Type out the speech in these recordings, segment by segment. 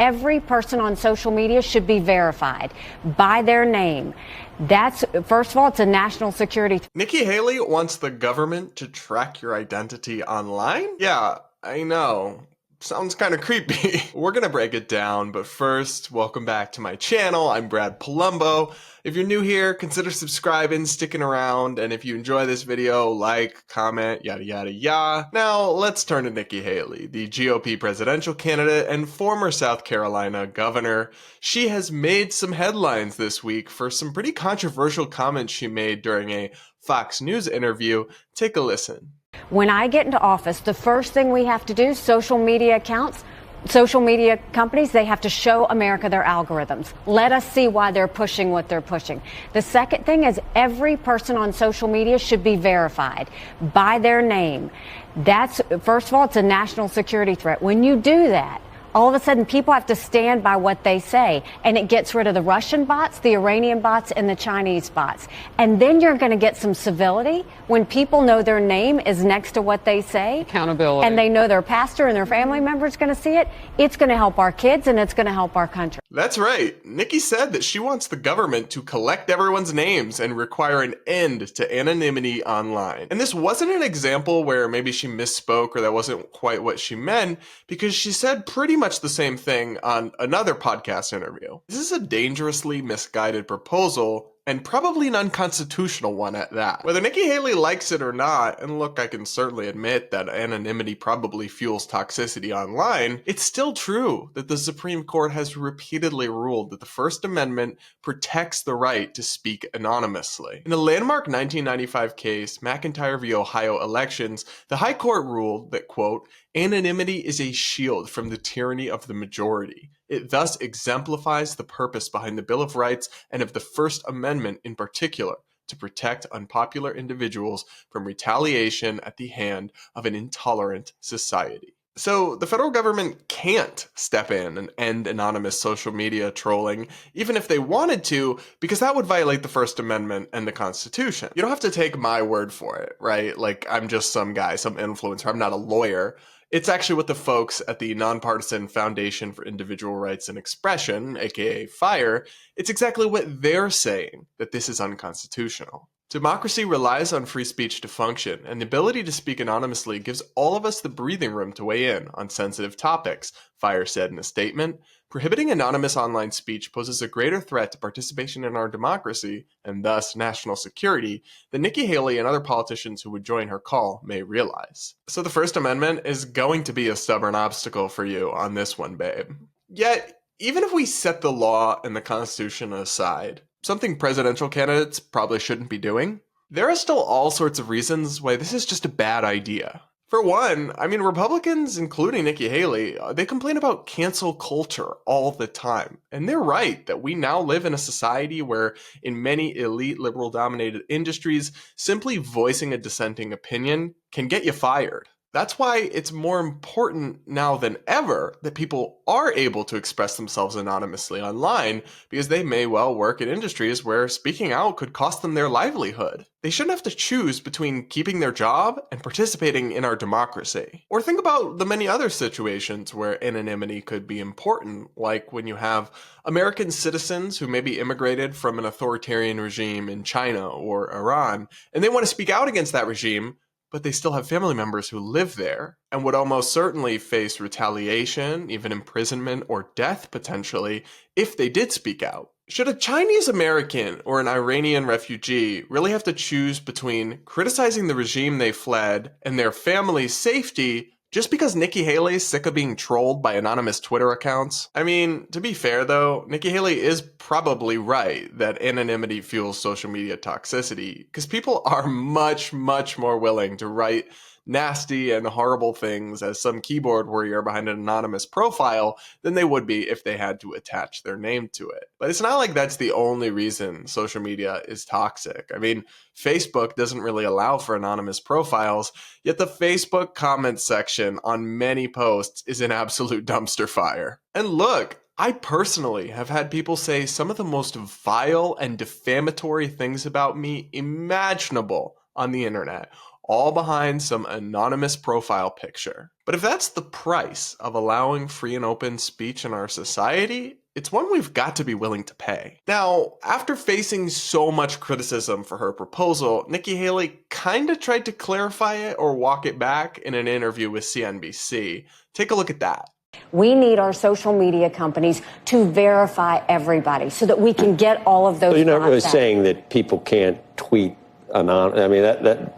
every person on social media should be verified by their name. That's, first of all, it's a national security. Nikki Haley wants the government to track your identity online? Yeah, I know. Sounds kind of creepy. We're gonna break it down, but first, welcome back to my channel. I'm Brad Polumbo. If you're new here, consider subscribing, sticking around, and if you enjoy this video, like, comment, yada yada yada. Now, let's turn to Nikki Haley, the GOP presidential candidate and former South Carolina governor. She has made some headlines this week for some pretty controversial comments she made during a Fox News interview. Take a listen. When I get into office, the first thing we have to do, social media accounts, social media companies, they have to show America their algorithms. Let us see why they're pushing what they're pushing. The second thing is every person on social media should be verified by their name. That's, first of all, it's a national security threat. When you do that, all of a sudden people have to stand by what they say, and it gets rid of the Russian bots, the Iranian bots, and the Chinese bots. And then you're going to get some civility when people know their name is next to what they say. Accountability. And they know their pastor and their family member is going to see it. It's going to help our kids, and it's going to help our country. That's right. Nikki said that she wants the government to collect everyone's names and require an end to anonymity online. And this wasn't an example where maybe she misspoke or that wasn't quite what she meant, because she said pretty much the same thing on another podcast interview. This is a dangerously misguided proposal, and probably an unconstitutional one at that. Whether Nikki Haley likes it or not, and look, I can certainly admit that anonymity probably fuels toxicity online, it's still true that the Supreme Court has repeatedly ruled that the First Amendment protects the right to speak anonymously. In a landmark 1995 case, McIntyre v. Ohio elections, the High Court ruled that, quote, anonymity is a shield from the tyranny of the majority. It thus exemplifies the purpose behind the Bill of Rights and of the First Amendment in particular, to protect unpopular individuals from retaliation at the hand of an intolerant society. So the federal government can't step in and end anonymous social media trolling, even if they wanted to, because that would violate the First Amendment and the Constitution. You don't have to take my word for it, right? Like, I'm just some guy, some influencer. I'm not a lawyer. It's actually what the folks at the Nonpartisan Foundation for Individual Rights and Expression, aka FIRE, it's exactly what they're saying, that this is unconstitutional. Democracy relies on free speech to function, and the ability to speak anonymously gives all of us the breathing room to weigh in on sensitive topics, FIRE said in a statement. Prohibiting anonymous online speech poses a greater threat to participation in our democracy, and thus national security, than Nikki Haley and other politicians who would join her call may realize. So the First Amendment is going to be a stubborn obstacle for you on this one, babe. Yet, even if we set the law and the Constitution aside, something presidential candidates probably shouldn't be doing, there are still all sorts of reasons why this is just a bad idea. For one, I mean, Republicans, including Nikki Haley, they complain about cancel culture all the time. And they're right that we now live in a society where in many elite liberal-dominated industries, simply voicing a dissenting opinion can get you fired. That's why it's more important now than ever that people are able to express themselves anonymously online, because they may well work in industries where speaking out could cost them their livelihood. They shouldn't have to choose between keeping their job and participating in our democracy. Or think about the many other situations where anonymity could be important, like when you have American citizens who maybe immigrated from an authoritarian regime in China or Iran, and they want to speak out against that regime, but they still have family members who live there and would almost certainly face retaliation, even imprisonment or death potentially, if they did speak out. Should a Chinese American or an Iranian refugee really have to choose between criticizing the regime they fled and their family's safety just because Nikki Haley is sick of being trolled by anonymous Twitter accounts? I mean, to be fair though, Nikki Haley is probably right that anonymity fuels social media toxicity, because people are much, much more willing to write nasty and horrible things as some keyboard warrior behind an anonymous profile than they would be if they had to attach their name to it. But it's not like that's the only reason social media is toxic. I mean, Facebook doesn't really allow for anonymous profiles, yet the Facebook comments section on many posts is an absolute dumpster fire. And look, I personally have had people say some of the most vile and defamatory things about me imaginable on the internet, all behind some anonymous profile picture. But if that's the price of allowing free and open speech in our society, it's one we've got to be willing to pay. Now, after facing so much criticism for her proposal, Nikki Haley kinda tried to clarify it or walk it back in an interview with CNBC. Take a look at that. We need our social media companies to verify everybody so that we can get all of those. So you're not really saying that people can't tweet anonymous. I mean,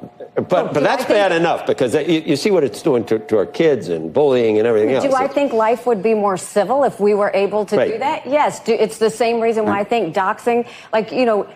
but that's bad enough, because you see what it's doing to our kids and bullying and everything else. Do I think life would be more civil if we were able to do that? Yes. It's the same reason why I think doxing,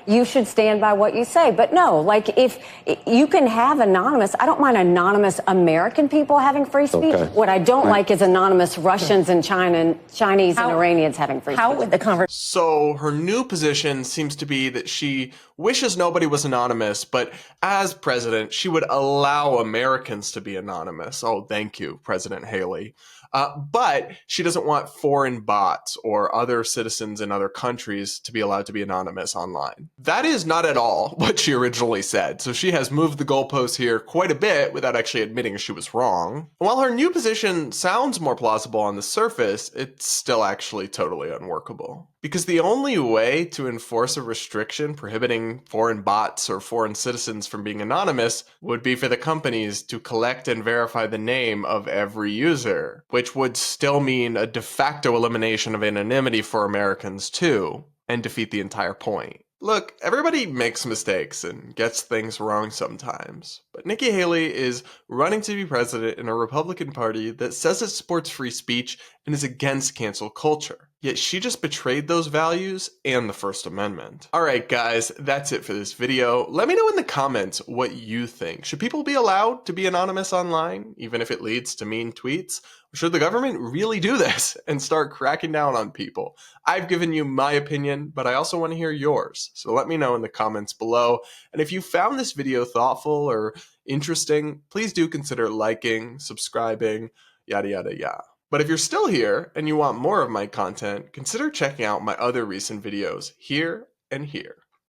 you should stand by what you say. But no, if you can have anonymous, I don't mind anonymous American people having free speech. Okay. What I don't like is anonymous Russians and Chinese and Iranians having free speech. How would the conversation? So her new position seems to be that she wishes nobody was anonymous, but as president, she would allow Americans to be anonymous. Oh, thank you, President Haley. But she doesn't want foreign bots or other citizens in other countries to be allowed to be anonymous online. That is not at all what she originally said. So she has moved the goalposts here quite a bit without actually admitting she was wrong. While her new position sounds more plausible on the surface, it's still actually totally unworkable. Because the only way to enforce a restriction prohibiting foreign bots or foreign citizens from being anonymous would be for the companies to collect and verify the name of every user, which would still mean a de facto elimination of anonymity for Americans too, and defeat the entire point. Look, everybody makes mistakes and gets things wrong sometimes, but Nikki Haley is running to be president in a Republican Party that says it supports free speech and is against cancel culture. Yet she just betrayed those values and the First Amendment. Alright guys, that's it for this video. Let me know in the comments what you think. Should people be allowed to be anonymous online, even if it leads to mean tweets? Or should the government really do this and start cracking down on people? I've given you my opinion, but I also want to hear yours. So let me know in the comments below. And if you found this video thoughtful or interesting, please do consider liking, subscribing, yada yada yada. But if you're still here and you want more of my content, consider checking out my other recent videos here and here.